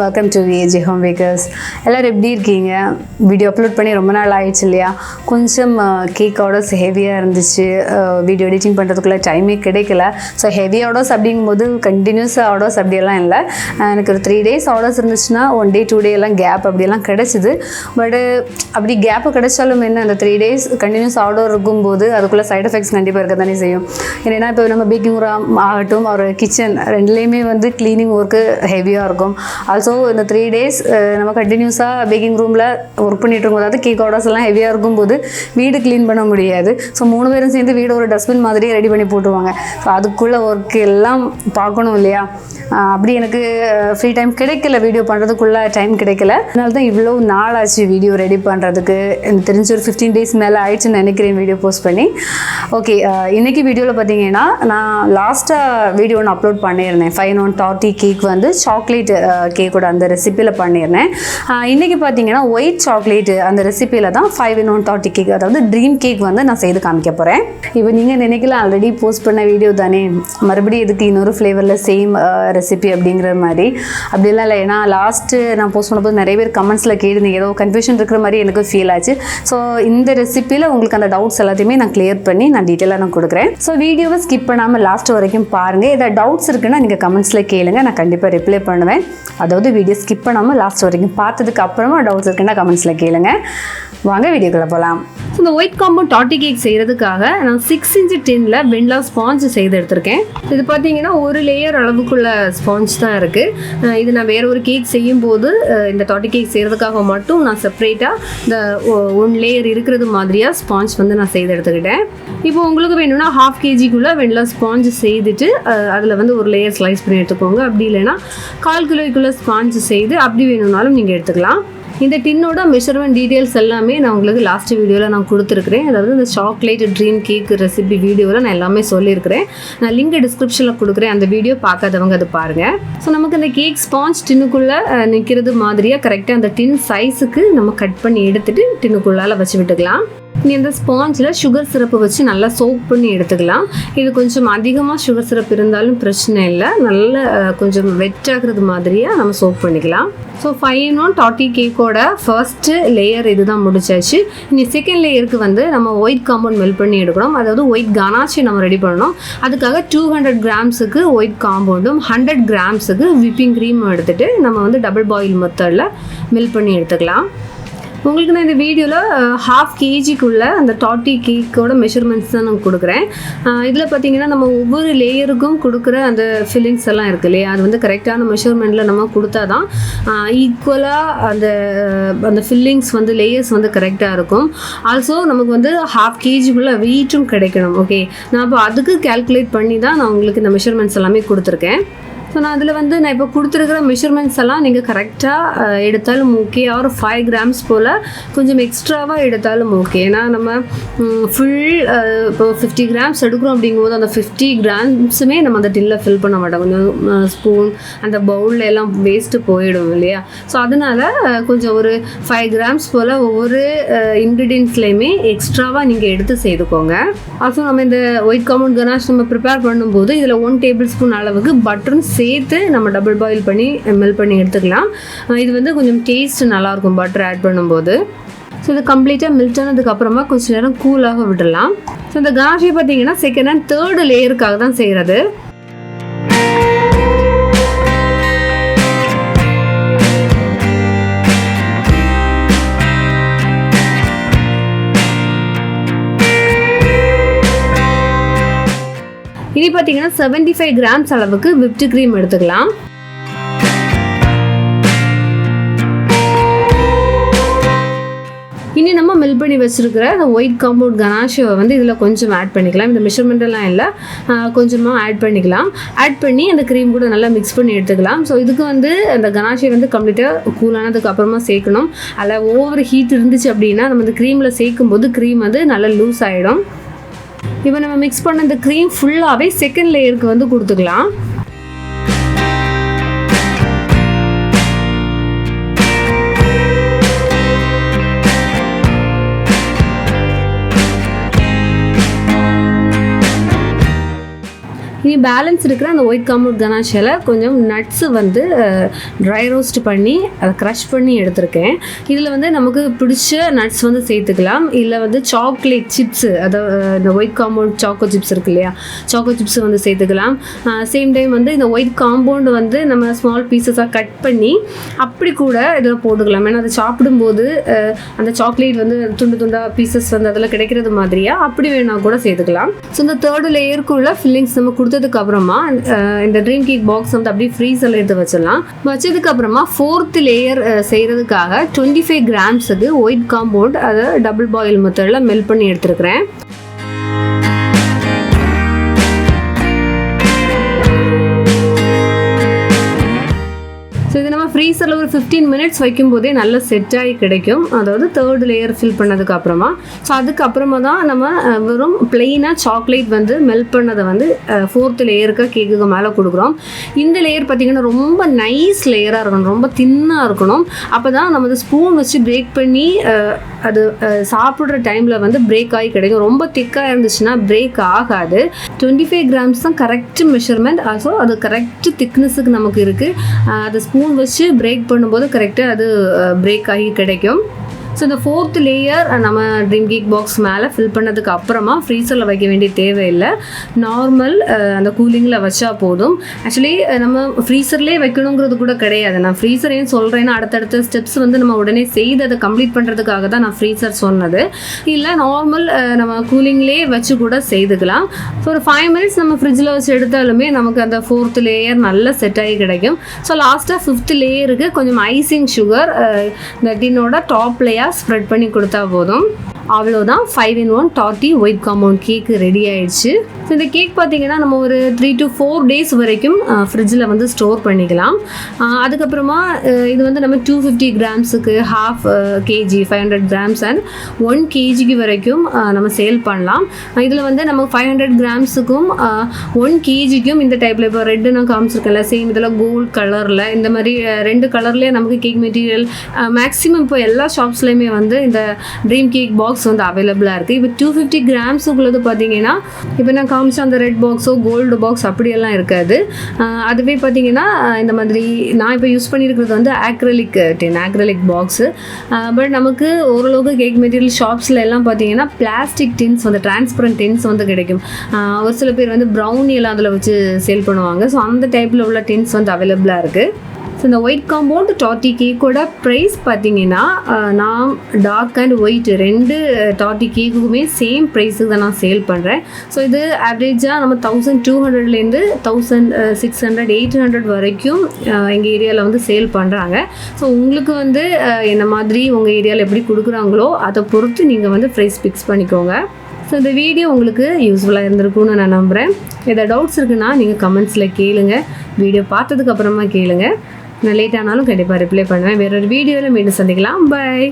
Welcome to A J home makers. எல்லோரும் எப்படி இருக்கீங்க? வீடியோ அப்லோட் பண்ணி ரொம்ப நாள் ஆயிடுச்சு இல்லையா? கொஞ்சம் கேக் ஆர்டர்ஸ் ஹெவியாக இருந்துச்சு. வீடியோ எடிட்டிங் பண்ணுறதுக்குள்ளே டைமே கிடைக்கல. ஸோ ஹெவி ஆர்டர்ஸ் அப்படிங்கும்போது கண்டினியூஸ் ஆர்டர்ஸ் அப்படியெல்லாம் இல்லை. எனக்கு ஒரு 3 days ஆர்டர்ஸ் இருந்துச்சுன்னா 1 day 2 day எல்லாம் கேப் அப்படியெல்லாம் கிடச்சிது. பட்டு அப்படி கேப்பு கிடைச்சாலும் என்ன, அந்த 3 days கண்டினியூஸ் ஆர்டர் இருக்கும்போது அதுக்குள்ளே சைட் எஃபெக்ட்ஸ் கண்டிப்பாக இருக்க தானே செய்யும். ஏன்னா இப்போ நம்ம பேக்கிங் ரூம் ஆகட்டும், ஒரு கிச்சன் ரெண்டுலேயுமே வந்து க்ளீனிங் ஒர்க்கு ஹெவியாக இருக்கும். ஆல்சோ இந்த 3 days நம்ம கண்டினியூஸாக பேக்கிங் ரூமில் ஒர்க் பண்ணிகிட்டு இருக்கும்போது, அதாவது கேக் ஆர்டர்ஸ் எல்லாம் ஹெவியாக இருக்கும்போது வீடு க்ளீன் பண்ண முடியாது. ஸோ 3 பேரும் சேர்ந்து வீடு ஒரு டஸ்ட்பின் மாதிரியே ரெடி பண்ணி போட்டுருவாங்க. ஸோ அதுக்குள்ளே ஒர்க் எல்லாம் பார்க்கணும் இல்லையா? அப்படி எனக்கு ஃப்ரீ டைம் கிடைக்கல, வீடியோ பண்ணுறதுக்குள்ளே டைம் கிடைக்கல. அதனால தான் இவ்வளோ நாள் ஆச்சு வீடியோ ரெடி பண்ணுறதுக்கு. எனக்கு தெரிஞ்ச ஒரு 15 days மேலே ஆயிடுச்சுன்னு நினைக்கிறேன் வீடியோ போஸ்ட் பண்ணி. ஓகே, இன்றைக்கி வீடியோவில் பார்த்தீங்கன்னா நான் லாஸ்ட்டாக வீடியோ ஒன்று அப்லோட் பண்ணியிருந்தேன். 5-in-1 Torte Cake வந்து சாக்லேட் கேக்கோட அந்த ரெசிப்பியில் பண்ணியிருந்தேன். இன்றைக்கி பார்த்தீங்கன்னா ஒயிட் சாக்லேட் அந்த ரெசிப்பியில் தான் 5-in-1 Torte Cake, அதாவது ட்ரீம் கேக் வந்து நான் செய்து காமிக்க போகிறேன். இப்போ நீங்கள் நினைக்கலாம் ஆல்ரெடி போஸ்ட் பண்ண வீடியோ தானே, மறுபடியும் எதுக்கு இன்னொரு ஃப்ளேவரில் சேம் ரெசிபி அப்படிங்கிற மாதிரி. அப்படிலாம் இல்லை. ஏன்னா லாஸ்ட்டு நான் போஸ்ட் பண்ணும்போது நிறைய பேர் கமெண்ட்ஸில் கேட்டிருந்தீங்க, ஏதோ கன்ஃபியூஷன் இருக்கிற மாதிரி எனக்கு ஃபீல் ஆச்சு. ஸோ இந்த ரெசிப்பியில் உங்களுக்கு அந்த டவுட்ஸ் எல்லாத்தையுமே நான் கிளியர் பண்ணி நான் டீட்டெயிலாக நான் கொடுக்குறேன். ஸோ வீடியோவை ஸ்கிப் பண்ணாமல் லாஸ்ட் வரைக்கும் பாருங்கள். ஏதாவது டவுட்ஸ் இருக்குன்னா நீங்கள் கமெண்ட்ஸில் கேளுங்க, நான் கண்டிப்பாக ரிப்ளை பண்ணுவேன். அதாவது வீடியோ ஸ்கிப் பண்ணாமல் லாஸ்ட் வரைக்கும் பார்த்ததுக்கு அப்புறமா டவுட்ஸ் இருக்குன்னா கமெண்ட்ஸில் கேளுங்க. வாங்க வீடியோக்குள்ளே போகலாம். ஸோ இந்த ஒயிட் காம்பவுண்ட் டாட்டி கேக் செய்கிறதுக்காக நான் 6" டின்ல வெண்ணிலா ஸ்பாஞ்ச் செய்து எடுத்திருக்கேன். இது பார்த்தீங்கன்னா ஒரு லேயர் அளவுக்குள்ள ஸ்பாஞ்ச் தான் இருக்குது. இது நான் வேறு ஒரு கேக் செய்யும்போது இந்த டாட்டி கேக் செய்கிறதுக்காக மட்டும் நான் செப்பரேட்டாக இந்த 1 லேயர் இருக்கிறது மாதிரியாக ஸ்பாஞ்ச் வந்து நான் செய்து எடுத்துக்கிட்டேன். இப்போ உங்களுக்கு வேணும்னா 1/2 kgக்குள்ளே வெண்ணிலா ஸ்பாஞ்ச் செய்துட்டு அதில் வந்து ஒரு லேயர் ஸ்லைஸ் பண்ணி எடுத்துக்கோங்க. அப்படி இல்லைன்னா 1/4 கிலோக்குள்ளே ஸ்பாஞ்ச் செய்து அப்படி வேணும்னாலும் நீங்கள் எடுத்துக்கலாம். இந்த டின்னோட மெஷர்மெண்ட் டீட்டெயில்ஸ் எல்லாமே நான் உங்களுக்கு லாஸ்ட் வீடியோவில் நான் கொடுத்துருக்குறேன். அதாவது இந்த சாக்லேட் ட்ரீம் கேக் ரெசிபி வீடியோவில் நான் எல்லாமே சொல்லியிருக்கிறேன். நான் லிங்க் டிஸ்கிரிப்ஷனில் கொடுக்குறேன், அந்த வீடியோ பார்க்காதவங்க அதை பாருங்கள். ஸோ நமக்கு இந்த கேக் ஸ்பாஞ்ச் டின்னுக்குள்ளே நிற்கிறது மாதிரியாக கரெக்டாக அந்த டின் சைஸுக்கு நம்ம கட் பண்ணி எடுத்துகிட்டு டின்னுக்குள்ளால் வச்சு விட்டுக்கலாம். நீ இந்த ஸ்பாஞ்சில் சுகர் சிரப்பு வச்சு நல்லா சோக் பண்ணி எடுத்துக்கலாம். இது கொஞ்சம் அதிகமாக சுகர் சிரப் இருந்தாலும் பிரச்சனை இல்லை, நல்ல கொஞ்சம் வெட்டாகிறது மாதிரியாக நம்ம சோக் பண்ணிக்கலாம். ஸோ 5-in-1 Torte கேக்கோட ஃபர்ஸ்ட்டு லேயர் இது தான் முடிச்சாச்சு. இனி செகண்ட் லேயருக்கு வந்து நம்ம ஒயிட் காம்பவுண்ட் மெல்ட் பண்ணி எடுக்கணும். அதாவது ஒயிட் கனாச்சி நம்ம ரெடி பண்ணணும். அதுக்காக 200 grams ஒயிட் காம்பவுண்டும் 100 grams விப்பிங் க்ரீமும் எடுத்துகிட்டு நம்ம வந்து டபுள் பாயில் மெத்தடில் மெல்ட் பண்ணி எடுத்துக்கலாம். உங்களுக்கு நான் இந்த வீடியோவில் 1/2 kgக்குள்ளே அந்த டாட்டி கேக்கோட மெஷர்மெண்ட்ஸ் தான் நான் கொடுக்குறேன். இதில் பார்த்தீங்கன்னா நம்ம ஒவ்வொரு லேயருக்கும் கொடுக்குற அந்த ஃபில்லிங்ஸ் எல்லாம் இருக்குது இல்லையா, அது வந்து கரெக்டான மெஷர்மெண்ட்டில் நம்ம கொடுத்தா தான் ஈக்குவலாக அந்த ஃபில்லிங்ஸ் வந்து லேயர்ஸ் வந்து கரெக்டாக இருக்கும். ஆல்சோ நமக்கு வந்து 1/2 kgக்குள்ளே வெயிட்டும் கிடைக்கணும். ஓகே, நான் இப்போ அதுக்கு கேல்குலேட் பண்ணி தான் நான் உங்களுக்கு இந்த மெஷர்மெண்ட்ஸ் எல்லாமே கொடுத்துருக்கேன். ஸோ நான் அதில் வந்து நான் இப்போ கொடுத்துருக்கிற மெஷர்மெண்ட்ஸ் எல்லாம் நீங்கள் கரெக்டாக எடுத்தாலும் ஓகே, ஒரு 5 grams போல் கொஞ்சம் எக்ஸ்ட்ராவாக எடுத்தாலும் ஓகே. ஏன்னா நம்ம ஃபுல் இப்போ 50 grams எடுக்கிறோம் அப்படிங்கும்போது அந்த 50 grams-மே நம்ம அந்த டின்னில் ஃபில் பண்ண மாட்டோம். கொஞ்சம் ஸ்பூன் அந்த பவுலில் எல்லாம் வேஸ்ட்டு போயிடும் இல்லையா. ஸோ அதனால் கொஞ்சம் ஒரு 5 grams போல் ஒவ்வொரு இன்க்ரீடியன்ட்ஸ்லேயுமே எக்ஸ்ட்ராவாக நீங்கள் எடுத்து செய்துக்கோங்க. ஆல்சோ நம்ம இந்த ஒயிட் காம்பவுண்ட் கனாஷ் நம்ம ப்ரிப்பேர் பண்ணும்போது இதில் 1 tablespoon அளவுக்கு பட்டரும் சேர்த்து நம்ம டபுள் பாயில் பண்ணி மெல்ட் பண்ணி எடுத்துக்கலாம். இது வந்து கொஞ்சம் டேஸ்ட் நல்லாயிருக்கும் பட்டர் ஆட் பண்ணும்போது. ஸோ இது கம்ப்ளீட்டாக மெல்ட் ஆனதுக்கப்புறமா கொஞ்சம் நேரம் கூலாக விடலாம். ஸோ இந்த கனாஷி பார்த்தீங்கன்னா 2nd and 3rd லேயருக்காக தான் செய்கிறது. இனி பார்த்தீங்கன்னா 75 grams அளவுக்கு விப்டு க்ரீம் எடுத்துக்கலாம். இனி நம்ம மெல்ட் பண்ணி வச்சுருக்கிற அந்த ஒயிட் காம்பவுண்ட் கனாஷியை வந்து இதில் கொஞ்சம் ஆட் பண்ணிக்கலாம். இந்த மெஷர்மெண்ட்டெல்லாம் இல்லை, கொஞ்சமாக ஆட் பண்ணிக்கலாம். ஆட் பண்ணி அந்த க்ரீம் கூட நல்லா மிக்ஸ் பண்ணி எடுத்துக்கலாம். ஸோ இதுக்கு வந்து அந்த கனாஷியை வந்து கம்ப்ளீட்டாக கூலானதுக்கு அப்புறமா சேர்க்கணும். அதில் ஓவர் ஹீட் இருந்துச்சு அப்படின்னா நம்ம இந்த க்ரீமில் சேர்க்கும் போது க்ரீம் வந்து நல்லா லூஸ் ஆகிடும். இப்போ நம்ம மிக்ஸ் பண்ண இந்த க்ரீம் ஃபுல்லாகவே 2nd லேயருக்கு வந்து கொடுத்துக்கலாம். இனி பேலன்ஸ் இருக்கிற அந்த ஒயிட் காம்பவுண்ட் கனாஷில் கொஞ்சம் நட்ஸு வந்து ட்ரை ரோஸ்ட் பண்ணி அதை க்ரஷ் பண்ணி எடுத்திருக்கேன். இதில் வந்து நமக்கு பிடிச்ச நட்ஸ் வந்து சேர்த்துக்கலாம். இல்லை வந்து சாக்லேட் சிப்ஸு, அதாவது இந்த ஒயிட் காம்பவுண்ட் சாக்கோ சிப்ஸ் இருக்கு இல்லையா, சாக்கோ சிப்ஸு வந்து சேர்த்துக்கலாம். சேம் டைம் வந்து இந்த ஒயிட் காம்பவுண்டு வந்து நம்ம ஸ்மால் பீசஸாக கட் பண்ணி அப்படி கூட இதில் போட்டுக்கலாம். ஏன்னா அதை சாப்பிடும்போது அந்த சாக்லேட் வந்து துண்டு துண்டாக பீசஸ் வந்து அதில் கிடைக்கிறது மாதிரியாக அப்படி வேணால் கூட சேர்த்துக்கலாம். ஸோ இந்த தேர்டு லேயருக்குள்ள ஃபில்லிங்ஸ் நம்ம கொடுத்ததுக்கு அப்புறமா இந்த ட்ரீம் கேக் பாக்ஸ் வந்து அப்படியே ஃப்ரீசரில் எடுத்து வச்சிடலாம். வச்சதுக்கு அப்புறமா ஃபோர்த் லேயர் செய்கிறதுக்காக 25 கிராம்ஸுக்கு ஒயிட் காம்பவுண்ட் அதை டபுள் பாயில் மெத்தடில் மெல்ட் பண்ணி எடுத்துருக்கிறேன். ஸோ இது நம்ம ஃப்ரீசரில் ஒரு 15 மினிட்ஸ் வைக்கும்போதே நல்லா செட் ஆகி கிடைக்கும். அதாவது தேர்ட் லேயர் ஃபில் பண்ணதுக்கு அப்புறமா. ஸோ அதுக்கப்புறமா தான் நம்ம வெறும் பிளெயினாக சாக்லேட் வந்து மெல்ட் பண்ணதை வந்து ஃபோர்த் லேயருக்கு கேக்குக்கு மேலே கொடுக்குறோம். இந்த லேயர் பார்த்திங்கன்னா ரொம்ப நைஸ் லேயராக இருக்கணும், ரொம்ப தின்னாக இருக்கணும். அப்போ தான் நம்ம அந்த ஸ்பூன் வச்சு பிரேக் பண்ணி அது சாப்பிட்ற டைமில் வந்து பிரேக் ஆகி கிடைக்கும். ரொம்ப திக்காக இருந்துச்சுன்னா பிரேக் ஆகாது. 25 கிராம்ஸ் தான் கரெக்ட் மெஷர்மெண்ட். ஸோ அது கரெக்ட் திக்னஸுக்கு நமக்கு இருக்குது. அது ஸ்பூன் வச்சு பிரேக் பண்ணும்போது கரெக்டாக அது பிரேக் ஆகி கிடைக்கும். ஸோ இந்த ஃபோர்த் லேயர் நம்ம ட்ரீம் கேக் பாக்ஸ் மேலே ஃபில் பண்ணதுக்கு அப்புறமா ஃப்ரீசரில் வைக்க வேண்டிய தேவையில்லை. நார்மல் அந்த கூலிங்கில் வச்சா போதும். ஆக்சுவலி நம்ம ஃப்ரீசர்லேயே வைக்கணுங்கிறது கூட கிடையாது. நான் ஃப்ரீசர் ஏன் சொல்கிறேன்னா அடுத்தடுத்த ஸ்டெப்ஸ் வந்து நம்ம உடனே செய்து அதை கம்ப்ளீட் பண்ணுறதுக்காக தான் நான் ஃப்ரீசர் சொன்னது. இல்லை நார்மல் நம்ம கூலிங்லேயே வச்சு கூட செய்துக்கலாம். ஸோ ஒரு 5 மினிட்ஸ் நம்ம ஃப்ரிட்ஜில் வச்சு எடுத்தாலுமே நமக்கு அந்த ஃபோர்த் லேயர் நல்லா செட் ஆகி கிடைக்கும். ஸோ லாஸ்ட்டாக 5th லேயருக்கு கொஞ்சம் ஐசிங் சுகர் இந்த டின்னோட டாப் லேயர் ஸ்ப்ரெட் பண்ணி கொடுத்தா போதும். அவ்வளோதான் 5-in-1 டார்ட்டி ஒயிட் காம்பவுண்ட் கேக்கு ரெடி ஆயிடுச்சு. ஸோ இந்த கேக் பார்த்தீங்கன்னா நம்ம ஒரு 3 to 4 days வரைக்கும் ஃப்ரிட்ஜில் வந்து ஸ்டோர் பண்ணிக்கலாம். அதுக்கப்புறமா இது வந்து நம்ம 250 கிராம்ஸுக்கு ½ kg 500 கிராம்ஸ் அண்ட் 1 kg வரைக்கும் நம்ம சேல் பண்ணலாம். இதில் வந்து நம்ம 500 கிராம்ஸுக்கும் 1 kgக்கும் இந்த டைப்பில் இப்போ ரெட்டு நான் காமிச்சிருக்கேன்ல, சேம் இதில் கோல்ட் கலரில் இந்த மாதிரி 2 கலர்லேயே நமக்கு கேக் மெட்டீரியல் மேக்ஸிமம் இப்போ எல்லா ஷாப்ஸ்லையுமே வந்து இந்த ட்ரீம் கேக் பாக்ஸ் வந்து அவைலபிளாக இருக்குது. இப்போ 250 கிராம்ஸுக்குள்ளது பார்த்தீங்கன்னா இப்போ நான் காமிச்ச அந்த ரெட் பாக்ஸோ கோல்டு பாக்ஸ் அப்படியெல்லாம் இருக்காது. அதுவே பார்த்தீங்கன்னா இந்த மாதிரி நான் இப்போ யூஸ் பண்ணியிருக்கிறது வந்து ஆக்ரலிக் பாக்ஸு. பட் நமக்கு ஓரளவுக்கு கேக் மெட்டீரியல் ஷாப்ஸில் எல்லாம் பார்த்தீங்கன்னா பிளாஸ்டிக் டின்ஸ் வந்து டிரான்ஸ்பரண்ட் டின்ஸ் வந்து கிடைக்கும். ஒரு சில பேர் வந்து ப்ரௌனி எல்லாம் அதில் வச்சு சேல் பண்ணுவாங்க. ஸோ அந்த டைப்பில் உள்ள டின்ஸ் வந்து அவைலபிளாக இருக்குது. ஸோ இந்த ஒயிட் காம்பவுண்ட் டார்ட்டி கேக்கோட ப்ரைஸ் பார்த்தீங்கன்னா நான் dark and white 2 tart கேக்குக்குமே same ப்ரைஸுக்கு தான் நான் சேல் பண்ணுறேன். ஸோ இது ஆவரேஜாக நம்ம 1200லேருந்து 1600 800 வரைக்கும் எங்கள் ஏரியாவில் வந்து சேல் பண்ணுறாங்க. ஸோ உங்களுக்கு வந்து என்ன மாதிரி உங்கள் ஏரியாவில் எப்படி கொடுக்குறாங்களோ அதை பொறுத்து நீங்கள் வந்து ப்ரைஸ் ஃபிக்ஸ் பண்ணிக்கோங்க. ஸோ இந்த வீடியோ உங்களுக்கு யூஸ்ஃபுல்லாக இருந்திருக்கும்னு நான் நம்புகிறேன். ஏதாவது டவுட்ஸ் இருக்குன்னா நீங்கள் கமெண்ட்ஸில் கேளுங்க. வீடியோ பார்த்ததுக்கப்புறமா கேளுங்க. நான் லேட் ஆனாலும் கண்டிப்பாக ரிப்ளை பண்ணுவேன். வேறொரு வீடியோவில் மீண்டும் சந்திக்கலாம். பை.